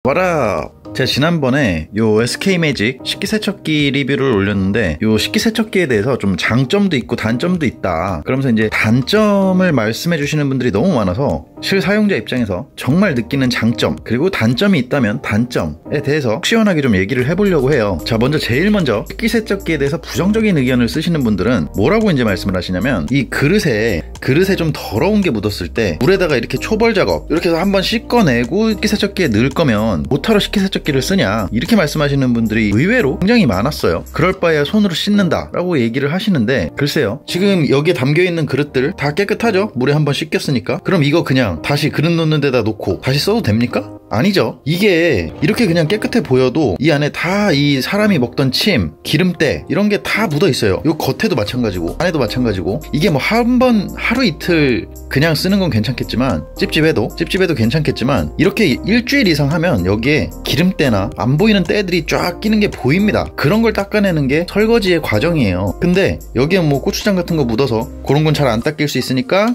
와라! 제가 지난번에 요 SK매직 식기세척기 리뷰를 올렸는데 요 식기세척기에 대해서 좀 장점도 있고 단점도 있다 그러면서 이제 단점을 말씀해 주시는 분들이 너무 많아서 실사용자 입장에서 정말 느끼는 장점 그리고 단점이 있다면 단점에 대해서 시원하게 좀 얘기를 해보려고 해요. 자, 제일 먼저 식기세척기에 대해서 부정적인 의견을 쓰시는 분들은 뭐라고 이제 말씀을 하시냐면 이 그릇에 좀 더러운 게 묻었을 때 물에다가 이렇게 초벌 작업 이렇게 해서 한번 씻어내고 식기세척기에 넣을 거면 뭐하러 식기세척기를 쓰냐 이렇게 말씀하시는 분들이 의외로 굉장히 많았어요. 그럴 바에야 손으로 씻는다 라고 얘기를 하시는데 글쎄요, 지금 여기에 담겨있는 그릇들 다 깨끗하죠? 물에 한번 씻겼으니까. 그럼 이거 그냥 다시 그릇 놓는 데다 놓고 다시 써도 됩니까? 아니죠. 이게 이렇게 그냥 깨끗해 보여도 이 안에 다 이 사람이 먹던 침, 기름때 이런 게 다 묻어 있어요. 요 겉에도 마찬가지고 안에도 마찬가지고. 이게 뭐 하루 이틀 그냥 쓰는 건 괜찮겠지만 찝찝해도 괜찮겠지만 이렇게 일주일 이상 하면 여기에 기름때나 안 보이는 때들이 쫙 끼는 게 보입니다. 그런 걸 닦아내는 게 설거지의 과정이에요. 근데 여기에 뭐 고추장 같은 거 묻어서 그런 건 잘 안 닦일 수 있으니까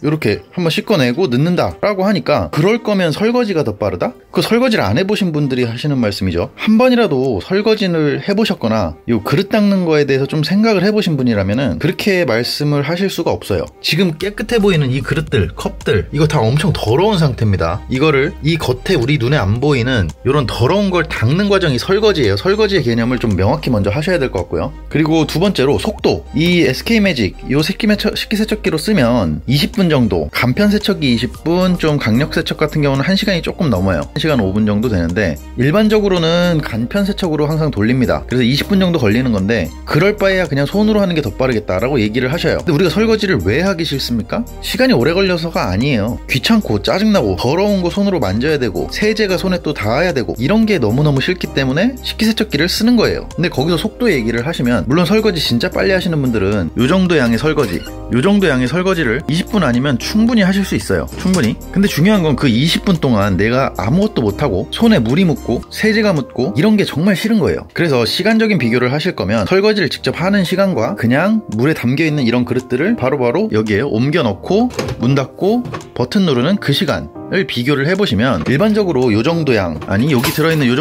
이렇게 한번 씻어내고 넣는다 라고 하니까 그럴 거면 설거지가 더 빠르다? 그 설거지를 안 해보신 분들이 하시는 말씀이죠. 한 번이라도 설거지를 해보셨거나 이 그릇 닦는 거에 대해서 좀 생각을 해보신 분이라면은 그렇게 말씀을 하실 수가 없어요. 지금 깨끗해 보이는 이 그릇들, 컵들 이거 다 엄청 더러운 상태입니다. 이거를 이 겉에 우리 눈에 안 보이는 이런 더러운 걸 닦는 과정이 설거지예요. 설거지의 개념을 좀 명확히 먼저 하셔야 될 것 같고요. 그리고 두 번째로 속도. 이 SK매직 이 식기세척기로 쓰면 20분 정도, 간편세척기 20분, 좀 강력세척 같은 경우는 1시간이 조금 넘어요. 1시간 5분 정도 되는데 일반적으로는 간편세척으로 항상 돌립니다. 그래서 20분 정도 걸리는 건데 그럴 바에야 그냥 손으로 하는 게 더 빠르겠다라고 얘기를 하셔요. 근데 우리가 설거지를 왜 하기 싫습니까? 시간이 오래 걸려서가 아니에요. 귀찮고 짜증나고 더러운 거 손으로 만져야 되고 세제가 손에 또 닿아야 되고 이런 게 너무너무 싫기 때문에 식기세척기를 쓰는 거예요. 근데 거기서 속도 얘기를 하시면 물론 설거지 진짜 빨리 하시는 분들은 요 정도 양의 설거지를 20분 아니면 충분히 하실 수 있어요. 충분히. 근데 중요한 건 그 20분 동안 내가 아무것도 못하고 손에 물이 묻고 세제가 묻고 이런 게 정말 싫은 거예요. 그래서 시간적인 비교를 하실 거면 설거지를 직접 하는 시간과 그냥 물에 담겨있는 이런 그릇들을 바로바로 여기에 옮겨 넣고 문 닫고 버튼 누르는 그 시간 비교를 해보시면 일반적으로 요 정도 양, 아니 여기 들어있는 요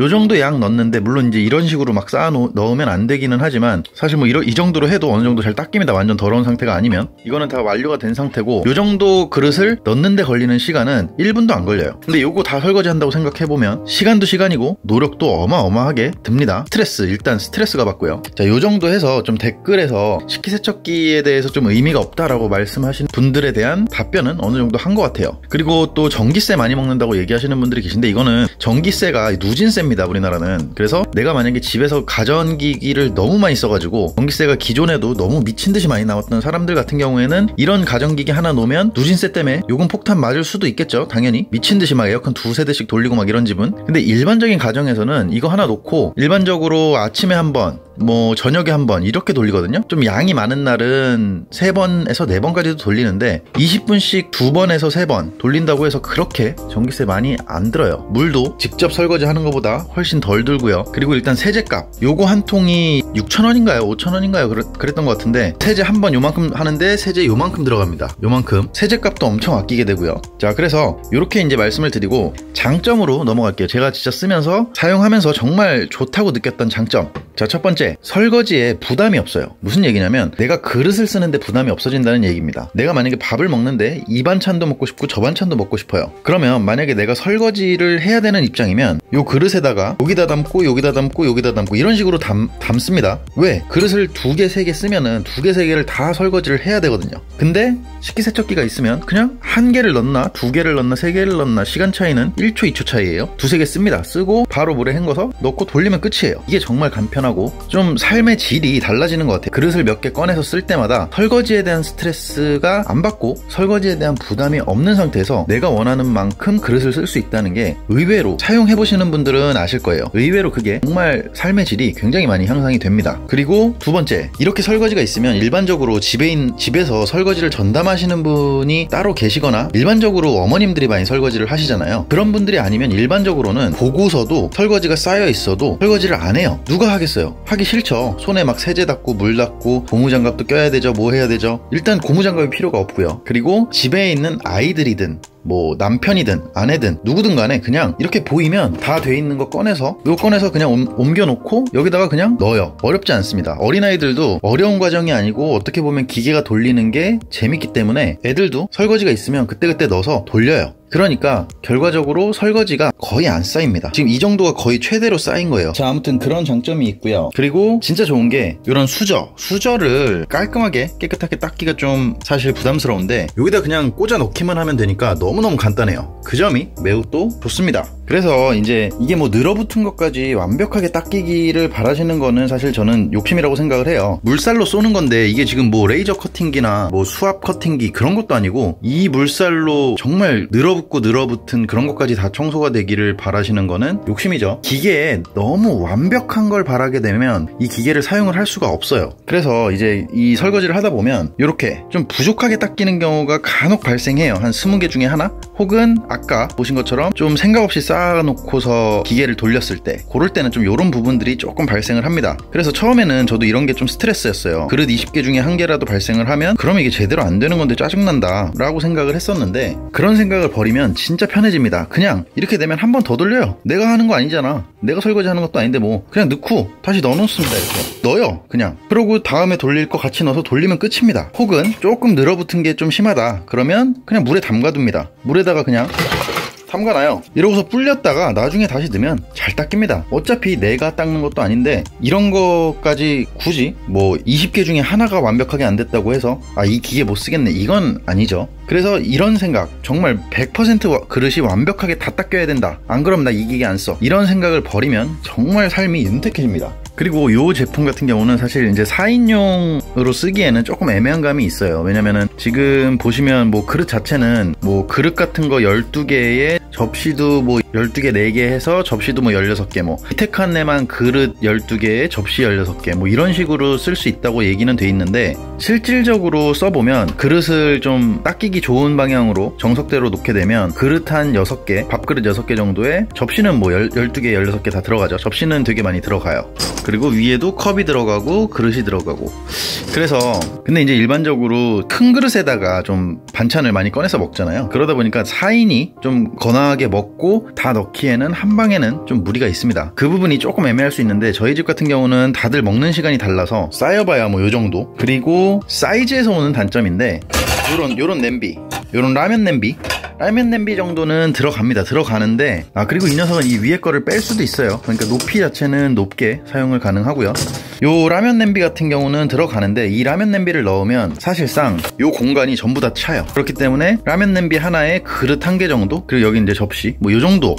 정도 양 넣는데 물론 이제 이런 식으로 막 쌓아 넣으면 안 되기는 하지만 사실 뭐 이 정도로 해도 어느 정도 잘 닦입니다. 완전 더러운 상태가 아니면. 이거는 다 완료가 된 상태고 요 정도 그릇을 넣는데 걸리는 시간은 1분도 안 걸려요. 근데 요거 다 설거지 한다고 생각해보면 시간도 시간이고 노력도 어마어마하게 듭니다. 일단 스트레스가 받고요. 자, 요 정도 해서 좀 댓글에서 식기세척기에 대해서 좀 의미가 없다라고 말씀하신 분들에 대한 답변은 어느 정도 한 것 같아요. 그리고 또 전기세 많이 먹는다고 얘기하시는 분들이 계신데 이거는 전기세가 누진세입니다. 우리나라는. 그래서 내가 만약에 집에서 가전기기를 너무 많이 써가지고 전기세가 기존에도 너무 미친듯이 많이 나왔던 사람들 같은 경우에는 이런 가전기기 하나 놓으면 누진세 때문에 요금 폭탄 맞을 수도 있겠죠. 당연히 미친듯이 막 에어컨 2-3대씩 돌리고 막 이런 집은. 근데 일반적인 가정에서는 이거 하나 놓고 일반적으로 아침에 한번 뭐 저녁에 한번 이렇게 돌리거든요. 좀 양이 많은 날은 3번에서 4번까지도 돌리는데 20분씩 2번에서 3번 돌린다고 해서 그렇게 전기세 많이 안 들어요. 물도 직접 설거지 하는 것보다 훨씬 덜 들고요. 그리고 일단 세제값 요거 한 통이 6,000원인가요? 5,000원인가요? 그랬던 것 같은데 세제 한 번 요만큼 하는데 세제 요만큼 들어갑니다. 요만큼. 세제값도 엄청 아끼게 되고요. 자, 그래서 이렇게 이제 말씀을 드리고 장점으로 넘어갈게요. 제가 진짜 쓰면서 사용하면서 정말 좋다고 느꼈던 장점. 자, 첫 번째, 설거지에 부담이 없어요. 무슨 얘기냐면 내가 그릇을 쓰는데 부담이 없어진다는 얘기입니다. 내가 만약에 밥을 먹는데 이 반찬도 먹고 싶고 저 반찬도 먹고 싶어요. 그러면 만약에 내가 설거지를 해야 되는 입장이면 요 그릇에다가 여기다 담고 여기다 담고 여기다 담고 이런 식으로 담습니다. 왜? 그릇을 2개, 3개 쓰면은 2개, 3개를 다 설거지를 해야 되거든요. 근데 식기세척기가 있으면 그냥 1개를 넣나 2개를 넣나 3개를 넣나 시간 차이는 1초, 2초 차이예요. 2-3개 씁니다. 쓰고 바로 물에 헹궈서 넣고 돌리면 끝이에요. 이게 정말 간편하고 좀 삶의 질이 달라지는 것 같아요. 그릇을 몇 개 꺼내서 쓸 때마다 설거지에 대한 스트레스가 안 받고 설거지에 대한 부담이 없는 상태에서 내가 원하는 만큼 그릇을 쓸 수 있다는 게 의외로 사용해보시는 분들은 아실 거예요. 의외로 그게 정말 삶의 질이 굉장히 많이 향상이 됩니다. 그리고 두 번째, 이렇게 설거지가 있으면 일반적으로 집에서 설거지를 전담하시는 분이 따로 계시거나 일반적으로 어머님들이 많이 설거지를 하시잖아요. 그런 분들이 아니면 일반적으로는 보고서도 설거지가 쌓여 있어도 설거지를 안 해요. 누가 하겠어요? 하기 싫죠. 손에 막 세제 닦고 물 닦고 고무장갑도 껴야 되죠. 뭐 해야 되죠. 일단 고무장갑이 필요가 없고요. 그리고 집에 있는 아이들이든 뭐 남편이든 아내든 누구든 간에 그냥 이렇게 보이면 다 돼 있는 거 꺼내서 이거 꺼내서 그냥 옮겨 놓고 여기다가 그냥 넣어요. 어렵지 않습니다. 어린아이들도 어려운 과정이 아니고 어떻게 보면 기계가 돌리는 게 재밌기 때문에 애들도 설거지가 있으면 그때그때 넣어서 돌려요. 그러니까 결과적으로 설거지가 거의 안 쌓입니다. 지금 이 정도가 거의 최대로 쌓인 거예요. 자, 아무튼 그런 장점이 있고요. 그리고 진짜 좋은 게 이런 수저를 깔끔하게 깨끗하게 닦기가 좀 사실 부담스러운데 여기다 그냥 꽂아 넣기만 하면 되니까 너무너무 간단해요. 그 점이 매우 또 좋습니다. 그래서 이제 이게 뭐 늘어붙은 것까지 완벽하게 닦이기를 바라시는 거는 사실 저는 욕심이라고 생각을 해요. 물살로 쏘는 건데 이게 지금 뭐 레이저 커팅기나 뭐 수압 커팅기 그런 것도 아니고 이 물살로 정말 늘어붙은 그런 것까지 다 청소가 되기를 바라시는 거는 욕심이죠. 기계에 너무 완벽한 걸 바라게 되면 이 기계를 사용을 할 수가 없어요. 그래서 이제 이 설거지를 하다 보면 이렇게 좀 부족하게 닦이는 경우가 간혹 발생해요. 한 20개 중에 하나? 혹은 아까 보신 것처럼 좀 생각 없이 쌓아놓고서 기계를 돌렸을 때 그럴 때는 좀 이런 부분들이 조금 발생을 합니다. 그래서 처음에는 저도 이런 게 좀 스트레스였어요. 그릇 20개 중에 한 개라도 발생을 하면 그러면 이게 제대로 안 되는 건데 짜증난다 라고 생각을 했었는데 그런 생각을 버리면 진짜 편해집니다. 그냥 이렇게 되면 한 번 더 돌려요. 내가 하는 거 아니잖아. 내가 설거지 하는 것도 아닌데 뭐 그냥 넣고 다시 넣어놓습니다. 이렇게 넣어요. 그냥. 그러고 다음에 돌릴 거 같이 넣어서 돌리면 끝입니다. 혹은 조금 늘어붙은 게 좀 심하다 그러면 그냥 물에 담가둡니다. 물에다가 그냥 담가놔요. 이러고서 불렸다가 나중에 다시 넣으면 잘 닦입니다. 어차피 내가 닦는 것도 아닌데 이런 거까지 굳이 뭐 20개 중에 하나가 완벽하게 안 됐다고 해서 이 기계 못 쓰겠네 이건 아니죠. 그래서 이런 생각 정말 100% 그릇이 완벽하게 다 닦여야 된다. 안 그럼 나 이 기계 안 써. 이런 생각을 버리면 정말 삶이 윤택해집니다. 그리고 이 제품 같은 경우는 사실 이제 4인용으로 쓰기에는 조금 애매한 감이 있어요. 왜냐면은 지금 보시면 뭐 그릇 자체는 뭐 그릇 같은 거 12개에 접시도 뭐 12개 4개 해서 접시도 뭐 16개 뭐 밑에 칸에만 그릇 12개에 접시 16개 뭐 이런 식으로 쓸 수 있다고 얘기는 돼 있는데 실질적으로 써보면 그릇을 좀 닦이기 좋은 방향으로 정석대로 놓게 되면 그릇 한 6개 밥그릇 6개 정도에 접시는 뭐 12개 16개 다 들어가죠. 접시는 되게 많이 들어가요. 그리고 위에도 컵이 들어가고 그릇이 들어가고 그래서 근데 이제 일반적으로 큰 그릇에다가 좀 반찬을 많이 꺼내서 먹잖아요. 그러다 보니까 4인이 좀 건강하게 먹고 다 넣기에는 한 방에는 좀 무리가 있습니다. 그 부분이 조금 애매할 수 있는데 저희 집 같은 경우는 다들 먹는 시간이 달라서 쌓여봐야 뭐 요 정도. 그리고 사이즈에서 오는 단점인데 요런 냄비, 요런 라면 냄비 정도는 들어가는데 그리고 이 녀석은 이 위에 거를 뺄 수도 있어요. 그러니까 높이 자체는 높게 사용을 가능하고요. 요 라면 냄비 같은 경우는 들어가는데 이 라면 냄비를 넣으면 사실상 요 공간이 전부 다 차요. 그렇기 때문에 라면 냄비 하나에 그릇 1개 정도 그리고 여기 이제 접시 뭐 요 정도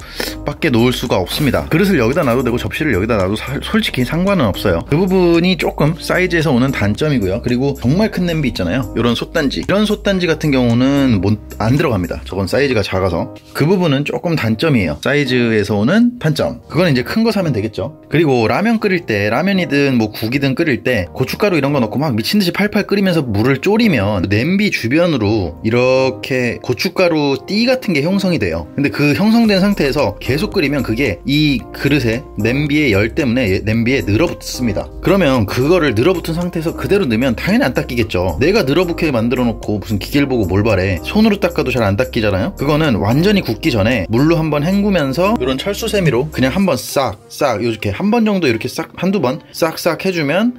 밖에 놓을 수가 없습니다. 그릇을 여기다 놔도 되고 접시를 여기다 놔도 솔직히 상관은 없어요. 그 부분이 조금 사이즈에서 오는 단점이고요. 그리고 정말 큰 냄비 있잖아요. 이런 솥단지 같은 경우는 안 들어갑니다. 저건 사이즈가 작아서 그 부분은 조금 단점이에요. 사이즈에서 오는 단점. 그건 이제 큰 거 사면 되겠죠. 그리고 라면 끓일 때 라면이든 뭐 국이든 끓일 때 고춧가루 이런 거 넣고 막 미친듯이 팔팔 끓이면서 물을 졸이면 냄비 주변으로 이렇게 고춧가루 띠 같은 게 형성이 돼요. 근데 그 형성된 상태에서 계속 끓이면 그게 이 그릇에 냄비의 열 때문에 냄비에 늘어붙습니다. 그러면 그거를 늘어붙은 상태에서 그대로 넣으면 당연히 안 닦이겠죠. 내가 늘어붙게 만들어 놓고 무슨 기계를 보고 뭘 바래. 손으로 닦아도 잘 안 닦이잖아요. 그거는 완전히 굳기 전에 물로 한번 헹구면서 이런 철수세미로 그냥 한번 싹 이렇게 한 번 정도 이렇게 싹 한두 번 싹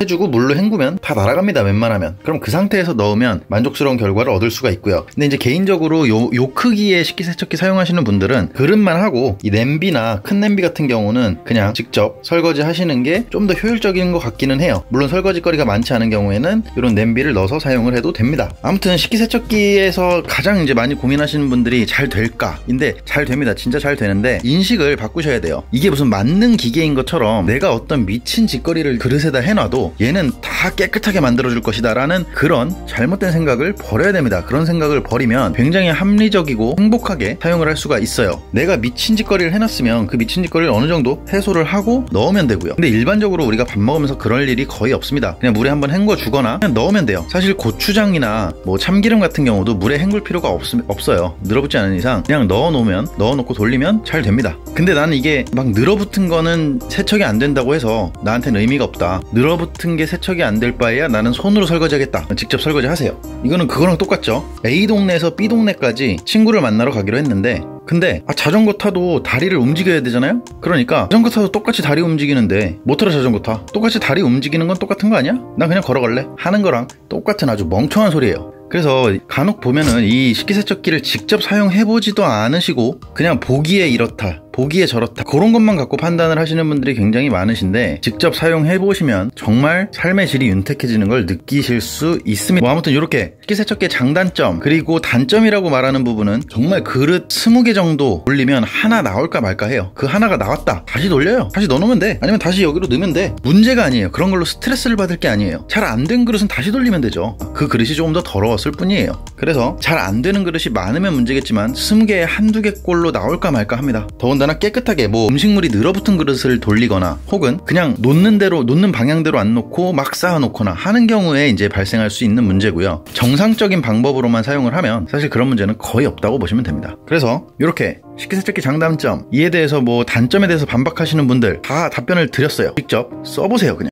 해주고 물로 헹구면 다 날아갑니다. 웬만하면. 그럼 그 상태에서 넣으면 만족스러운 결과를 얻을 수가 있고요. 근데 이제 개인적으로 요 크기의 식기세척기 사용하시는 분들은 그릇만 하고 이 냄비나 큰 냄비 같은 경우는 그냥 직접 설거지 하시는 게 좀 더 효율적인 것 같기는 해요. 물론 설거지거리가 많지 않은 경우에는 이런 냄비를 넣어서 사용을 해도 됩니다. 아무튼 식기세척기에서 가장 이제 많이 고민하시는 분들이 잘 될까인데 잘 됩니다. 진짜 잘 되는데 인식을 바꾸셔야 돼요. 이게 무슨 만능 기계인 것처럼 내가 어떤 미친 짓거리를 그릇에다 해놔도 얘는 다 깨끗하게 만들어줄 것이다 라는 그런 잘못된 생각을 버려야 됩니다. 그런 생각을 버리면 굉장히 합리적이고 행복하게 사용을 할 수가 있어요. 내가 미친 짓거리를 해놨으면 그 미친 짓거리를 어느 정도 해소를 하고 넣으면 되고요. 근데 일반적으로 우리가 밥 먹으면서 그럴 일이 거의 없습니다. 그냥 물에 한번 헹궈 주거나 그냥 넣으면 돼요. 사실 고추장이나 뭐 참기름 같은 경우도 물에 헹굴 필요가 없어요. 늘어붙지 않은 이상 그냥 넣어놓고 돌리면 잘 됩니다. 근데 나는 이게 막 늘어붙은 거는 세척이 안 된다고 해서 나한테는 의미가 없다. 다 늘어붙은 게 세척이 안 될 바에야 나는 손으로 설거지하겠다. 직접 설거지 하세요. 이거는 그거랑 똑같죠. A 동네에서 B 동네까지 친구를 만나러 가기로 했는데, 근데 자전거 타도 다리를 움직여야 되잖아요. 그러니까 자전거 타도 똑같이 다리 움직이는데 뭐하러 자전거 타? 똑같이 다리 움직이는 건 똑같은 거 아니야? 난 그냥 걸어갈래 하는 거랑 똑같은 아주 멍청한 소리예요. 그래서 간혹 보면은 이 식기세척기를 직접 사용해보지도 않으시고 그냥 보기에 이렇다, 보기에 저렇다, 그런 것만 갖고 판단을 하시는 분들이 굉장히 많으신데, 직접 사용해보시면 정말 삶의 질이 윤택해지는 걸 느끼실 수 있습니다. 아무튼 이렇게 식기세척기의 장단점 그리고 단점이라고 말하는 부분은 정말 그릇 20개 정도 돌리면 하나 나올까 말까 해요. 그 하나가 나왔다, 다시 돌려요. 다시 넣어놓으면 돼. 아니면 다시 여기로 넣으면 돼. 문제가 아니에요. 그런 걸로 스트레스를 받을 게 아니에요. 잘 안 된 그릇은 다시 돌리면 되죠. 그 그릇이 조금 더 더러웠을 뿐이에요. 그래서 잘 안 되는 그릇이 많으면 문제겠지만 20개에 한두 개 꼴로 나올까 말까 합니다. 더군다나 깨끗하게 음식물이 늘어붙은 그릇을 돌리거나 혹은 그냥 놓는 대로, 놓는 방향대로 안 놓고 막 쌓아놓거나 하는 경우에 이제 발생할 수 있는 문제고요. 정상적인 방법으로만 사용을 하면 사실 그런 문제는 거의 없다고 보시면 됩니다. 그래서 이렇게 식기세척기 장단점, 이에 대해서 단점에 대해서 반박하시는 분들 다 답변을 드렸어요. 직접 써보세요. 그냥